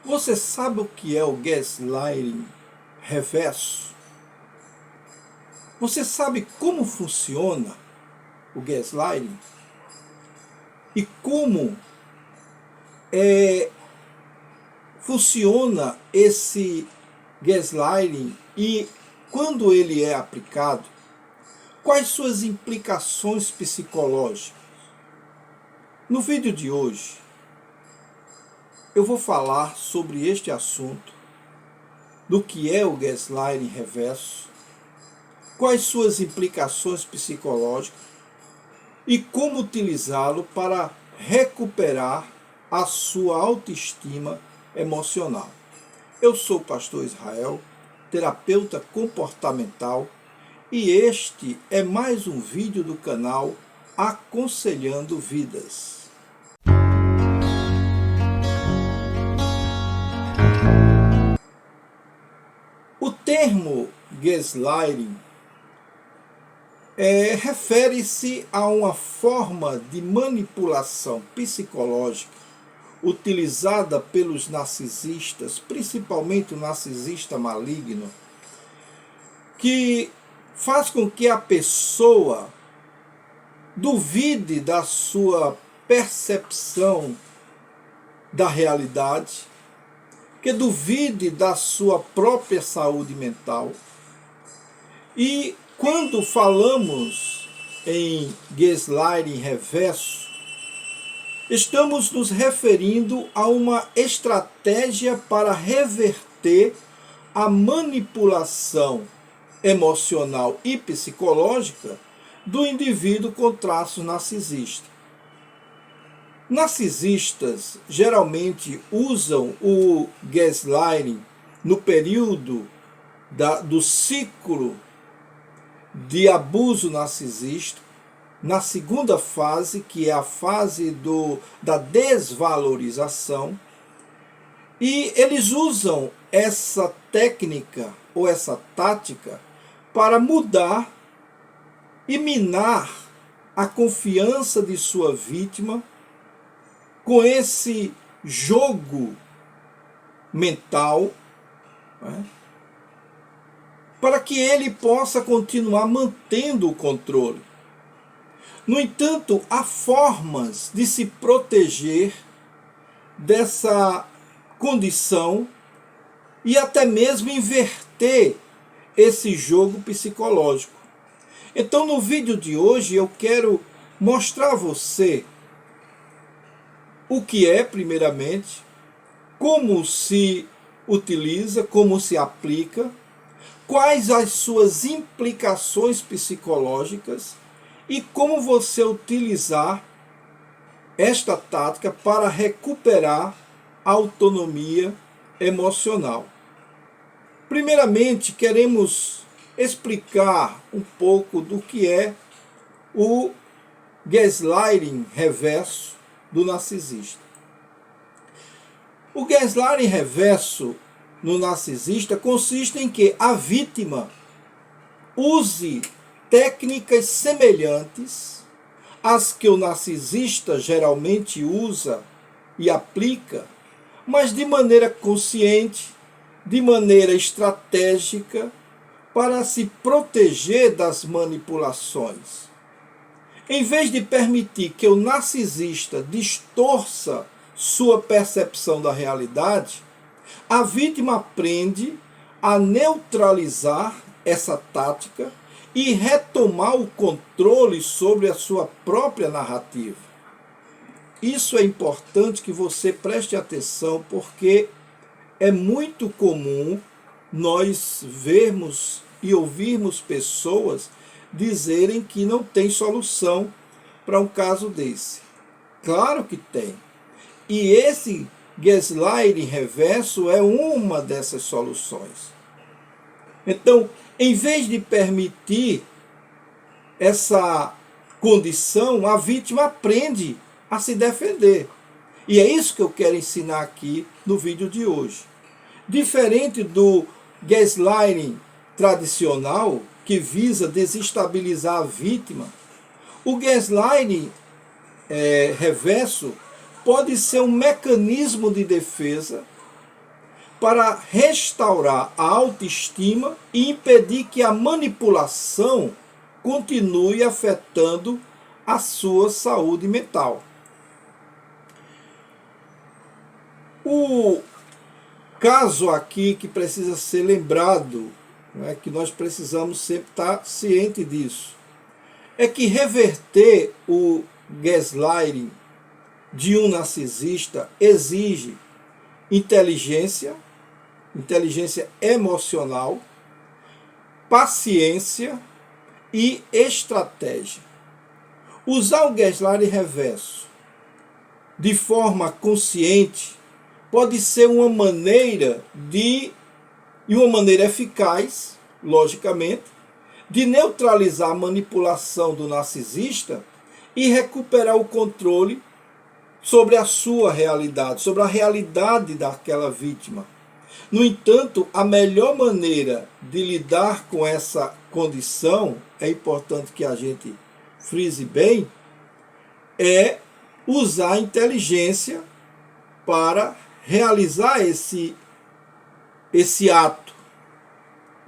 Você sabe o que é o gaslighting reverso? Você sabe como funciona o gaslighting? E como funciona esse gaslighting e quando ele é aplicado, quais suas implicações psicológicas? No vídeo de hoje, eu vou falar sobre este assunto, do que é o gaslighting reverso, quais suas implicações psicológicas e como utilizá-lo para recuperar a sua autoestima emocional. Eu sou o pastor Israel, terapeuta comportamental, e este é mais um vídeo do canal Aconselhando Vidas. O termo gaslighting refere-se a uma forma de manipulação psicológica utilizada pelos narcisistas, principalmente o narcisista maligno, que faz com que a pessoa duvide da sua percepção da realidade, que duvide da sua própria saúde mental. E quando falamos em gaslighting reverso, estamos nos referindo a uma estratégia para reverter a manipulação emocional e psicológica do indivíduo com traços narcisistas. Narcisistas geralmente usam o gaslighting no período do ciclo de abuso narcisista, na segunda fase, que é a fase da desvalorização, e eles usam essa técnica ou essa tática para mudar e minar a confiança de sua vítima com esse jogo mental, né, para que ele possa continuar mantendo o controle. No entanto, há formas de se proteger dessa condição e até mesmo inverter esse jogo psicológico. Então, no vídeo de hoje, eu quero mostrar a você o que é, primeiramente, como se utiliza, como se aplica, quais as suas implicações psicológicas e como você utilizar esta tática para recuperar a autonomia emocional. Primeiramente, queremos explicar um pouco do que é o gaslighting reverso do narcisista. O gaslighting reverso no narcisista consiste em que a vítima use técnicas semelhantes às que o narcisista geralmente usa e aplica, mas de maneira consciente, de maneira estratégica, para se proteger das manipulações. Em vez de permitir que o narcisista distorça sua percepção da realidade, a vítima aprende a neutralizar essa tática e retomar o controle sobre a sua própria narrativa. Isso é importante que você preste atenção, porque é muito comum nós vermos e ouvirmos pessoas dizerem que não tem solução para um caso desse. Claro que tem. E esse gaslighting reverso é uma dessas soluções. Então, em vez de permitir essa condição, a vítima aprende a se defender. E é isso que eu quero ensinar aqui no vídeo de hoje. Diferente do gaslighting tradicional, que visa desestabilizar a vítima, o gaslighting reverso pode ser um mecanismo de defesa para restaurar a autoestima e impedir que a manipulação continue afetando a sua saúde mental. O caso aqui que precisa ser lembrado, né, que nós precisamos sempre estar ciente disso, é que reverter o gaslighting de um narcisista exige inteligência emocional, paciência e estratégia. Usar o gaslighting reverso de forma consciente pode ser uma maneira eficaz, logicamente, de neutralizar a manipulação do narcisista e recuperar o controle sobre a sua realidade, sobre a realidade daquela vítima. No entanto, a melhor maneira de lidar com essa condição, é importante que a gente frise bem, é usar a inteligência para realizar esse ato,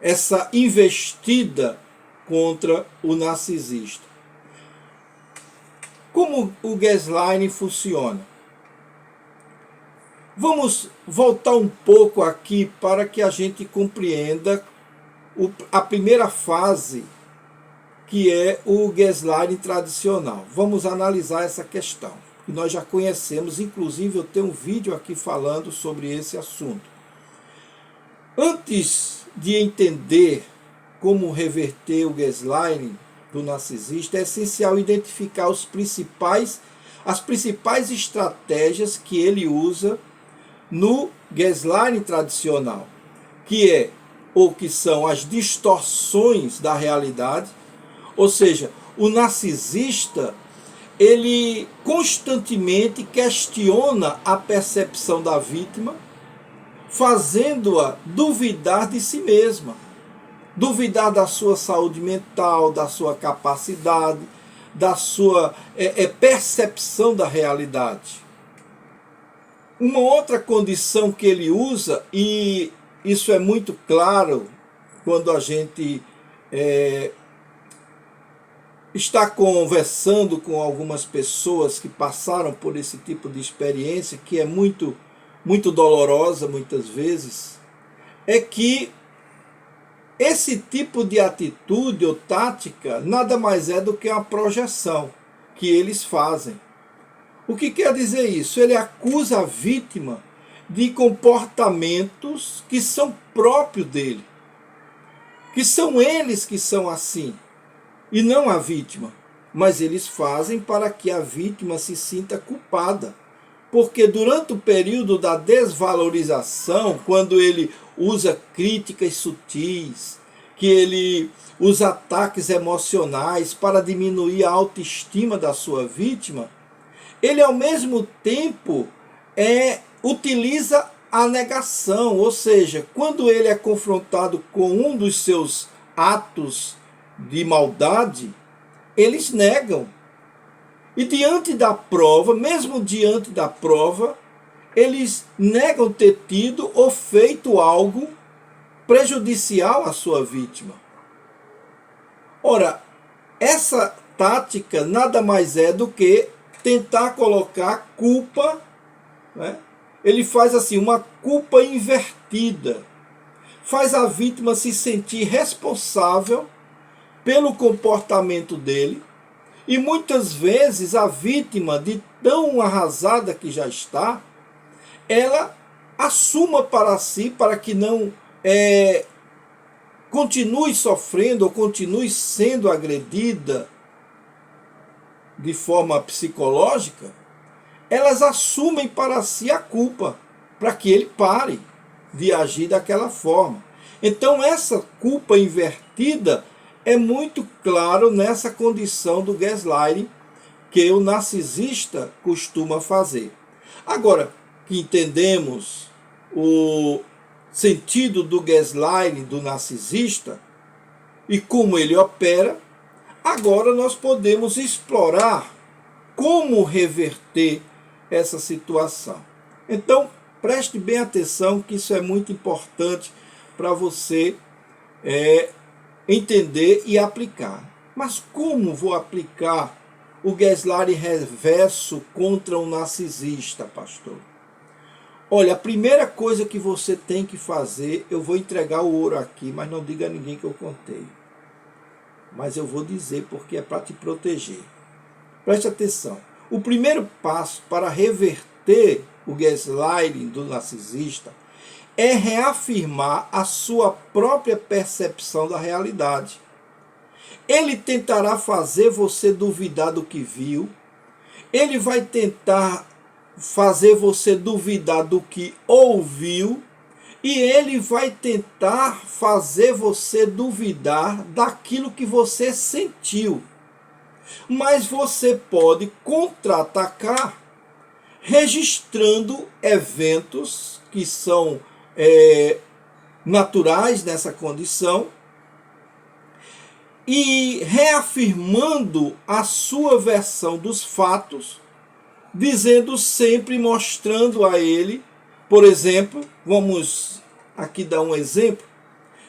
essa investida contra o narcisista. Como o gaslighting funciona? Vamos voltar um pouco aqui para que a gente compreenda a primeira fase, que é o gaslighting tradicional. Vamos analisar essa questão, que nós já conhecemos, inclusive eu tenho um vídeo aqui falando sobre esse assunto. Antes de entender como reverter o gaslighting do narcisista, é essencial identificar as principais estratégias que ele usa no gaslighting tradicional, que são as distorções da realidade. Ou seja, o narcisista, ele constantemente questiona a percepção da vítima, fazendo-a duvidar de si mesma, duvidar da sua saúde mental, da sua capacidade, da sua percepção da realidade. Uma outra condição que ele usa, e isso é muito claro quando a gente está conversando com algumas pessoas que passaram por esse tipo de experiência, que é muito, muito dolorosa muitas vezes, é que esse tipo de atitude ou tática nada mais é do que uma projeção que eles fazem. O que quer dizer isso? Ele acusa a vítima de comportamentos que são próprios dele, que são eles que são assim, e não a vítima. Mas eles fazem para que a vítima se sinta culpada. Porque durante o período da desvalorização, quando ele usa críticas sutis, que ele usa ataques emocionais para diminuir a autoestima da sua vítima, ele ao mesmo tempo utiliza a negação. Ou seja, quando ele é confrontado com um dos seus atos de maldade, eles negam. E diante da prova, mesmo diante da prova, eles negam ter tido ou feito algo prejudicial à sua vítima. Ora, essa tática nada mais é do que tentar colocar culpa, né? Ele faz assim uma culpa invertida. Faz a vítima se sentir responsável pelo comportamento dele, e muitas vezes a vítima, de tão arrasada que já está, ela assuma para si, para que não continue sofrendo ou continue sendo agredida de forma psicológica, elas assumem para si a culpa, para que ele pare de agir daquela forma. Então essa culpa invertida é muito claro nessa condição do gaslighting que o narcisista costuma fazer. Agora que entendemos o sentido do gaslighting do narcisista e como ele opera, agora nós podemos explorar como reverter essa situação. Então, Preste bem atenção que isso é muito importante para você entender e aplicar. Mas como vou aplicar o gaslighting reverso contra um narcisista, pastor? Olha, a primeira coisa que você tem que fazer, eu vou entregar o ouro aqui, mas não diga a ninguém que eu contei. Mas eu vou dizer porque é para te proteger. Preste atenção. O primeiro passo para reverter o gaslighting do narcisista é reafirmar a sua própria percepção da realidade. Ele tentará fazer você duvidar do que viu, ele vai tentar fazer você duvidar do que ouviu, e ele vai tentar fazer você duvidar daquilo que você sentiu. Mas você pode contra-atacar registrando eventos que são naturais nessa condição e reafirmando a sua versão dos fatos, dizendo sempre, mostrando a ele, por exemplo, vamos aqui dar um exemplo,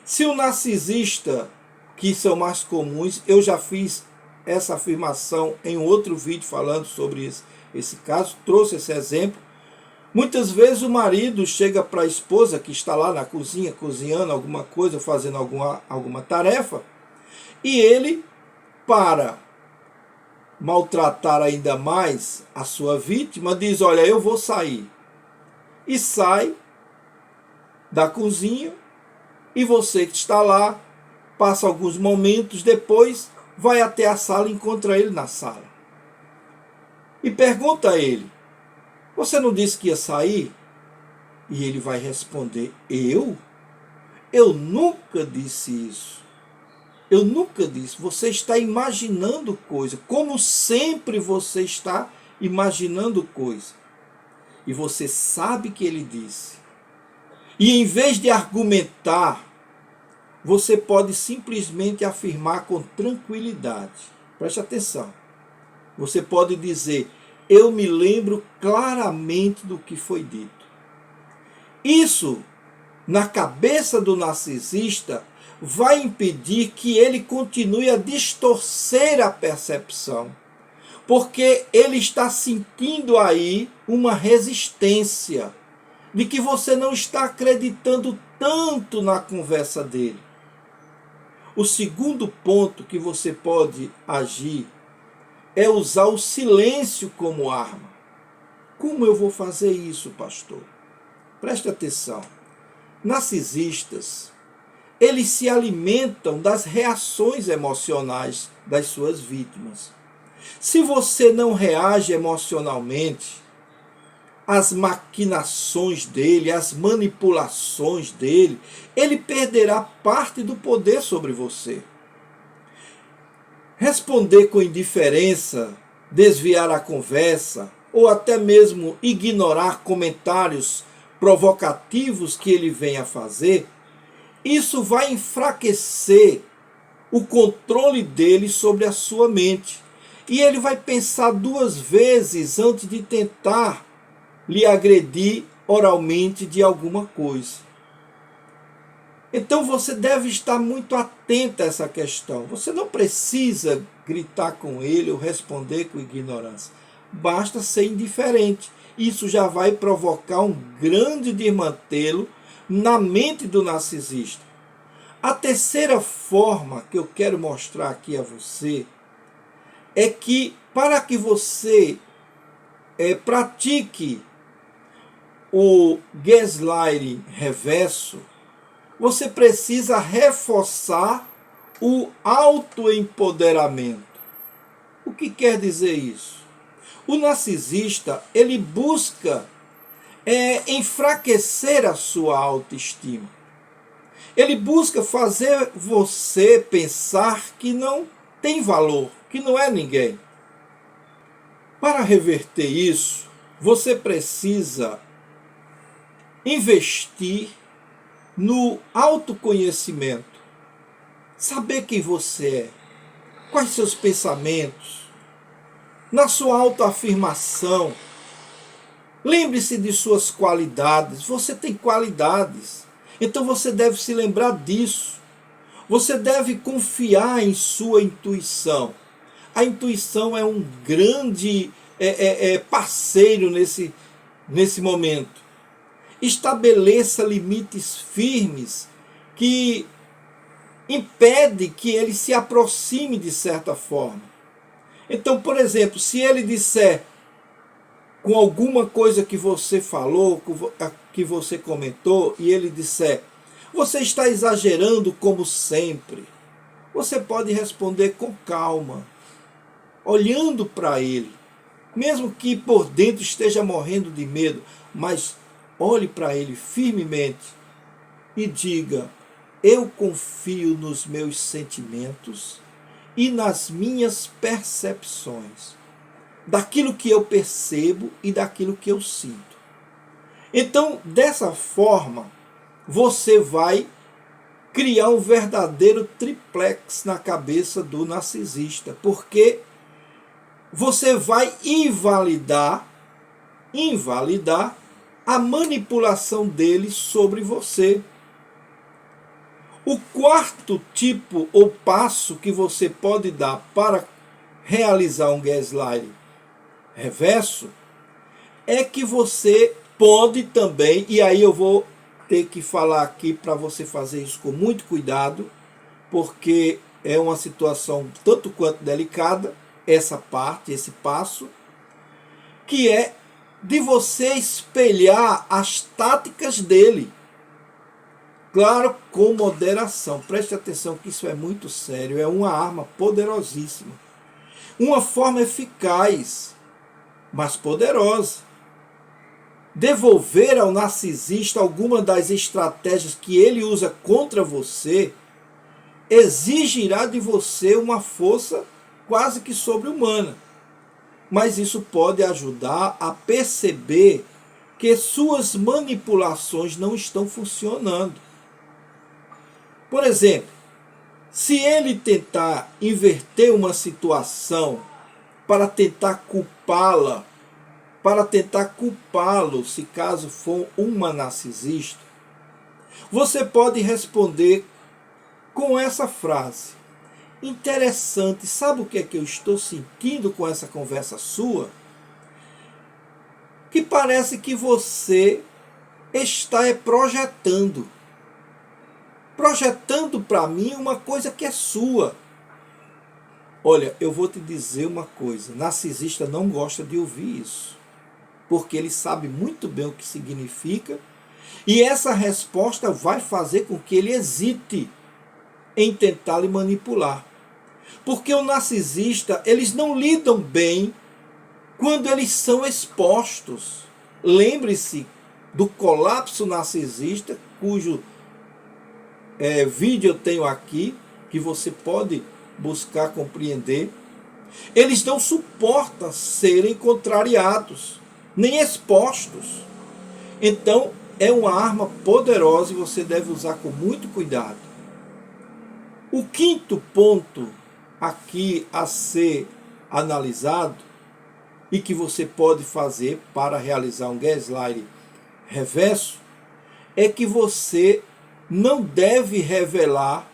se o narcisista, que são mais comuns, eu já fiz essa afirmação em outro vídeo falando sobre esse caso, trouxe esse exemplo. Muitas vezes o marido chega para a esposa que está lá na cozinha, cozinhando alguma coisa, fazendo alguma tarefa, e ele, para maltratar ainda mais a sua vítima, diz: olha, eu vou sair. E sai da cozinha, e você que está lá, passa alguns momentos depois, vai até a sala e encontra ele na sala. E pergunta a ele: você não disse que ia sair? E ele vai responder: eu? Eu nunca disse isso. Eu nunca disse. Você está imaginando coisa. Como sempre você está imaginando coisa. E você sabe que ele disse. E em vez de argumentar, você pode simplesmente afirmar com tranquilidade. Preste atenção. Você pode dizer: eu me lembro claramente do que foi dito. Isso, na cabeça do narcisista, vai impedir que ele continue a distorcer a percepção, porque ele está sentindo aí uma resistência de que você não está acreditando tanto na conversa dele. O segundo ponto que você pode agir é usar o silêncio como arma. Como eu vou fazer isso, pastor? Preste atenção. Narcisistas, eles se alimentam das reações emocionais das suas vítimas. Se você não reage emocionalmente às maquinações dele, às manipulações dele, ele perderá parte do poder sobre você. Responder com indiferença, desviar a conversa ou até mesmo ignorar comentários provocativos que ele venha a fazer, isso vai enfraquecer o controle dele sobre a sua mente. E ele vai pensar duas vezes antes de tentar lhe agredir oralmente de alguma coisa. Então você deve estar muito atento a essa questão. Você não precisa gritar com ele ou responder com ignorância. Basta ser indiferente. Isso já vai provocar um grande desmantelo na mente do narcisista. A terceira forma que eu quero mostrar aqui a você é que para que você pratique o gaslighting reverso, você precisa reforçar o autoempoderamento. O que quer dizer isso? O narcisista, ele busca enfraquecer a sua autoestima. Ele busca fazer você pensar que não tem valor, que não é ninguém. Para reverter isso, você precisa investir no autoconhecimento, saber quem você é, quais seus pensamentos, na sua autoafirmação. Lembre-se de suas qualidades. Você tem qualidades. Então você deve se lembrar disso. Você deve confiar em sua intuição. A intuição é um grande parceiro nesse momento. Estabeleça limites firmes que impede que ele se aproxime de certa forma. Então, por exemplo, se ele disser com alguma coisa que você falou, que você comentou, e ele disser: você está exagerando como sempre, você pode responder com calma, olhando para ele, mesmo que por dentro esteja morrendo de medo, mas olhe para ele firmemente e diga: eu confio nos meus sentimentos e nas minhas percepções, daquilo que eu percebo e daquilo que eu sinto. Então, dessa forma, você vai criar um verdadeiro triplex na cabeça do narcisista, porque você vai invalidar a manipulação dele sobre você. O quarto tipo ou passo que você pode dar para realizar um gaslighting reverso é que você pode também, e aí eu vou ter que falar aqui para você fazer isso com muito cuidado, porque é uma situação tanto quanto delicada, essa parte, esse passo, que é de você espelhar as táticas dele. Claro, com moderação. Preste atenção que isso é muito sério, é uma arma poderosíssima. Uma forma eficaz, mas poderosa. Devolver ao narcisista alguma das estratégias que ele usa contra você exigirá de você uma força quase que sobre-humana. Mas isso pode ajudar a perceber que suas manipulações não estão funcionando. Por exemplo, se ele tentar inverter uma situação para tentar culpá-la, para tentar culpá-lo, se caso for uma narcisista, você pode responder com essa frase: interessante, sabe o que é que eu estou sentindo com essa conversa sua? Que parece que você está projetando para mim uma coisa que é sua. Olha, eu vou te dizer uma coisa, narcisista não gosta de ouvir isso, porque ele sabe muito bem o que significa, e essa resposta vai fazer com que ele hesite em tentar lhe manipular. Porque o narcisista, eles não lidam bem quando eles são expostos. Lembre-se do colapso narcisista, cujo vídeo eu tenho aqui, que você pode buscar compreender. Eles não suportam serem contrariados, nem expostos. Então, é uma arma poderosa e você deve usar com muito cuidado. O quinto ponto aqui a ser analisado e que você pode fazer para realizar um gaslighting reverso é que você não deve revelar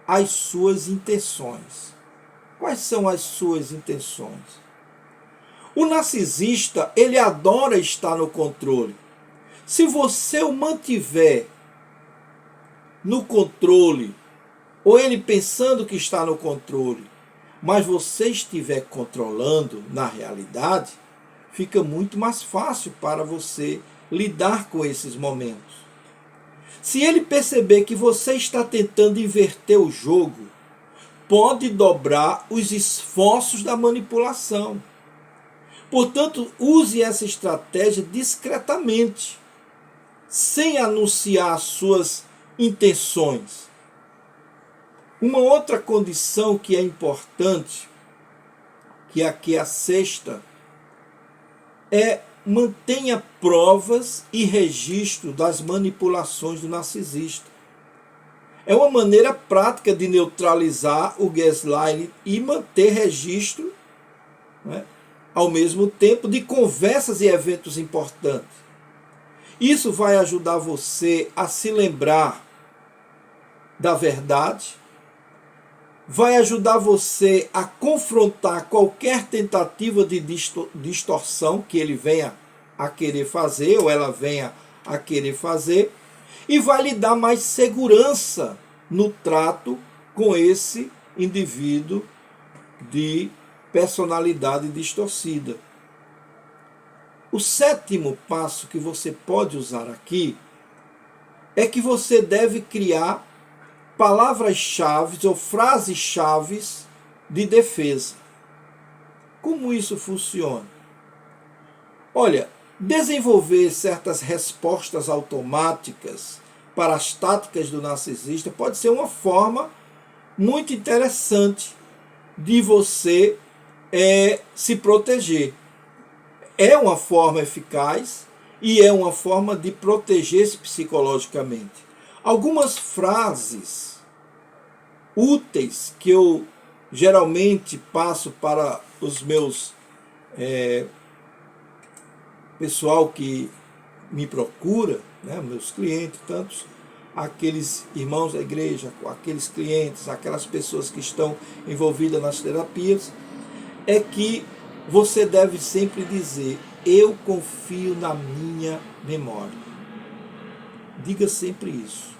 as suas intenções. Quais são as suas intenções? O narcisista, ele adora estar no controle. Se você o mantiver no controle, ou ele pensando que está no controle, mas você estiver controlando na realidade, fica muito mais fácil para você lidar com esses momentos. Se ele perceber que você está tentando inverter o jogo, pode dobrar os esforços da manipulação. Portanto, use essa estratégia discretamente, sem anunciar suas intenções. Uma outra condição que é importante, que aqui é a sexta, é mantenha provas e registro das manipulações do narcisista. É uma maneira prática de neutralizar o gaslighting e manter registro, né, ao mesmo tempo, de conversas e eventos importantes. Isso vai ajudar você a se lembrar da verdade, vai ajudar você a confrontar qualquer tentativa de distorção que ele venha a querer fazer ou ela venha a querer fazer, e vai lhe dar mais segurança no trato com esse indivíduo de personalidade distorcida. O sétimo passo que você pode usar aqui é que você deve criar palavras-chave ou frases-chave de defesa. Como isso funciona? Olha, desenvolver certas respostas automáticas para as táticas do narcisista pode ser uma forma muito interessante de você se proteger. É uma forma eficaz e é uma forma de proteger-se psicologicamente. Algumas frases úteis que eu geralmente passo para os meus pessoal que me procura, né, meus clientes, tantos aqueles irmãos da igreja, aqueles clientes, aquelas pessoas que estão envolvidas nas terapias, é que você deve sempre dizer: eu confio na minha memória. Diga sempre isso.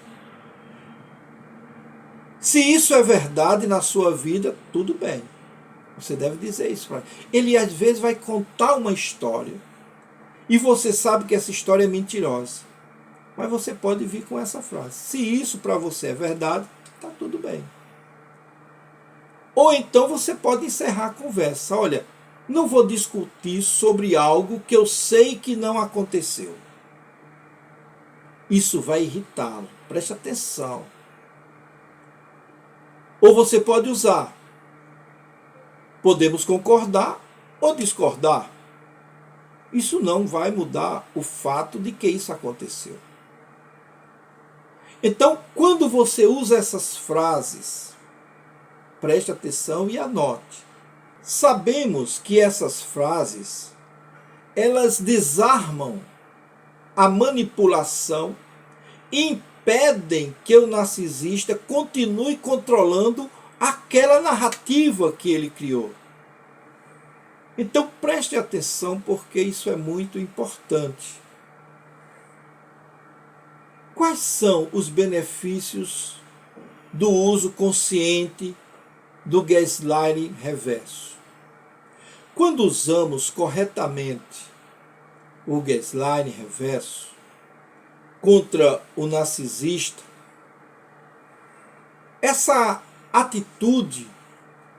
Se isso é verdade na sua vida, tudo bem. Você deve dizer isso para ele. Ele às vezes vai contar uma história e você sabe que essa história é mentirosa. Mas você pode vir com essa frase: se isso para você é verdade, está tudo bem. Ou então você pode encerrar a conversa: olha, não vou discutir sobre algo que eu sei que não aconteceu. Isso vai irritá-lo. Preste atenção. Ou você pode usar: podemos concordar ou discordar. Isso não vai mudar o fato de que isso aconteceu. Então, quando você usa essas frases, preste atenção e anote. Sabemos que essas frases, elas desarmam a manipulação e impedem que o narcisista continue controlando aquela narrativa que ele criou. Então preste atenção, porque isso é muito importante. Quais são os benefícios do uso consciente do gaslighting reverso? Quando usamos corretamente o gaslighting reverso contra o narcisista, essa atitude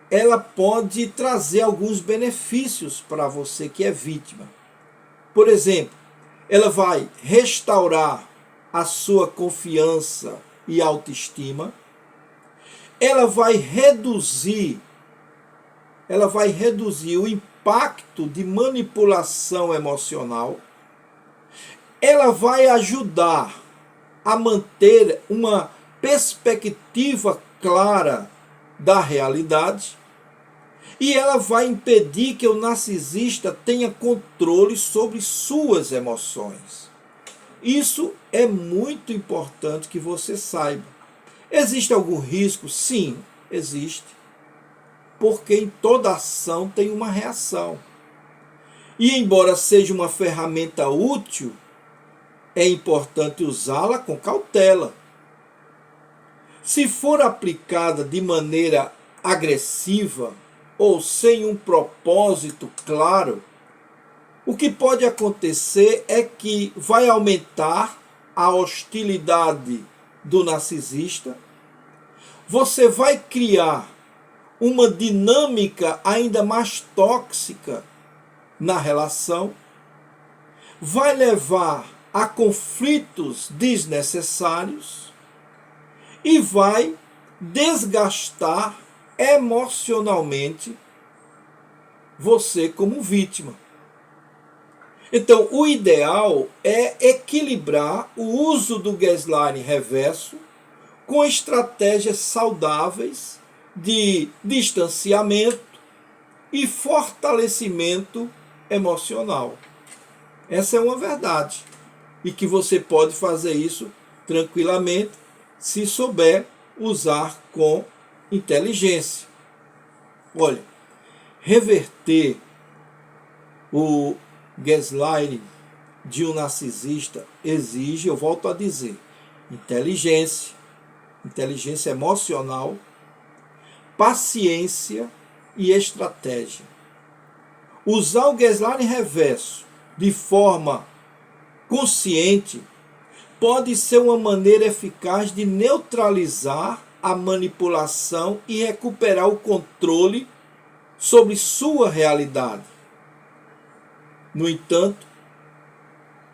ela pode trazer alguns benefícios para você que é vítima. Por exemplo, ela vai restaurar a sua confiança e autoestima. Ela vai reduzir o impacto de manipulação emocional. Ela vai ajudar a manter uma perspectiva clara da realidade. E ela vai impedir que o narcisista tenha controle sobre suas emoções. Isso é muito importante que você saiba. Existe algum risco? Sim, existe. Porque em toda ação tem uma reação. E embora seja uma ferramenta útil, é importante usá-la com cautela. Se for aplicada de maneira agressiva ou sem um propósito claro, o que pode acontecer é que vai aumentar a hostilidade do narcisista, você vai criar uma dinâmica ainda mais tóxica na relação, vai levar a conflitos desnecessários e vai desgastar emocionalmente você como vítima. Então, o ideal é equilibrar o uso do gaslighting reverso com estratégias saudáveis de distanciamento, e fortalecimento emocional. Essa é uma verdade. E que você pode fazer isso tranquilamente se souber usar com inteligência. Olha, reverter o gaslighting de um narcisista exige, eu volto a dizer, inteligência emocional, paciência e estratégia. Usar o gaslighting reverso de forma consciente pode ser uma maneira eficaz de neutralizar a manipulação e recuperar o controle sobre sua realidade. No entanto,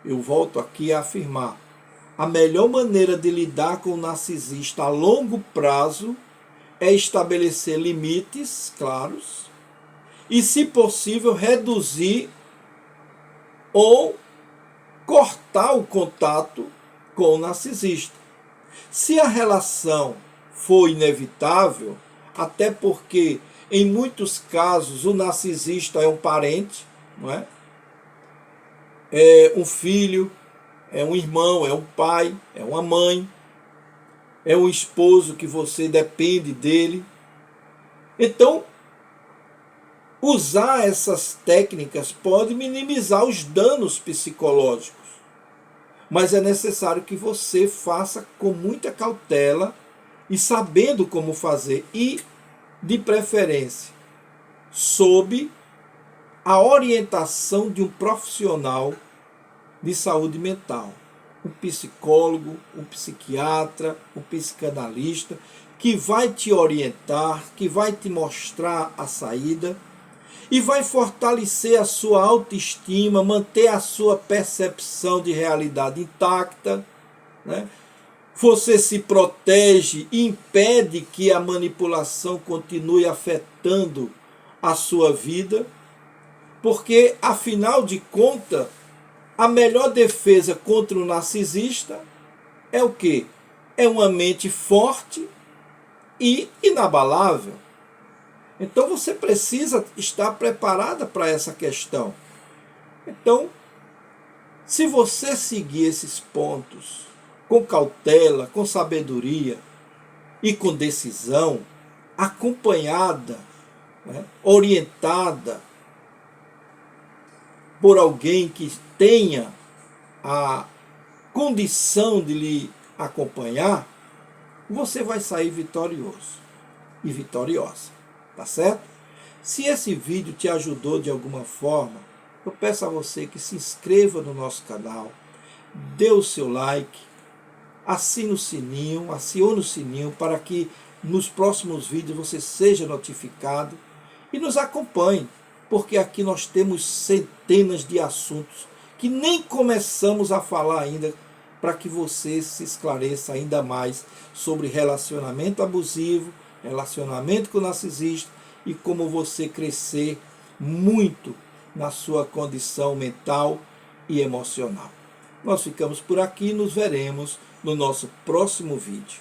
eu volto aqui a afirmar, a melhor maneira de lidar com o narcisista a longo prazo é estabelecer limites claros e, se possível, reduzir ou cortar o contato com o narcisista. Se a relação for inevitável, até porque em muitos casos o narcisista é um parente, não é? É um filho, é um irmão, é um pai, é uma mãe, é um esposo que você depende dele. Então, usar essas técnicas pode minimizar os danos psicológicos, mas é necessário que você faça com muita cautela e sabendo como fazer, e, de preferência, sob a orientação de um profissional de saúde mental, um psicólogo, um psiquiatra, um psicanalista, que vai te orientar, que vai te mostrar a saída e vai fortalecer a sua autoestima, manter a sua percepção de realidade intacta, né? Você se protege e impede que a manipulação continue afetando a sua vida, porque, afinal de contas, a melhor defesa contra o narcisista é o quê? É uma mente forte e inabalável. Então você precisa estar preparada para essa questão. Então, se você seguir esses pontos com cautela, com sabedoria e com decisão, acompanhada, né, orientada por alguém que tenha a condição de lhe acompanhar, você vai sair vitorioso e vitoriosa, tá certo? Se esse vídeo te ajudou de alguma forma, eu peço a você que se inscreva no nosso canal, dê o seu like, acione o sininho para que nos próximos vídeos você seja notificado e nos acompanhe, porque aqui nós temos centenas de assuntos que nem começamos a falar ainda, para que você se esclareça ainda mais sobre relacionamento abusivo, relacionamento com o narcisista e como você crescer muito na sua condição mental e emocional. Nós ficamos por aqui e nos veremos no nosso próximo vídeo.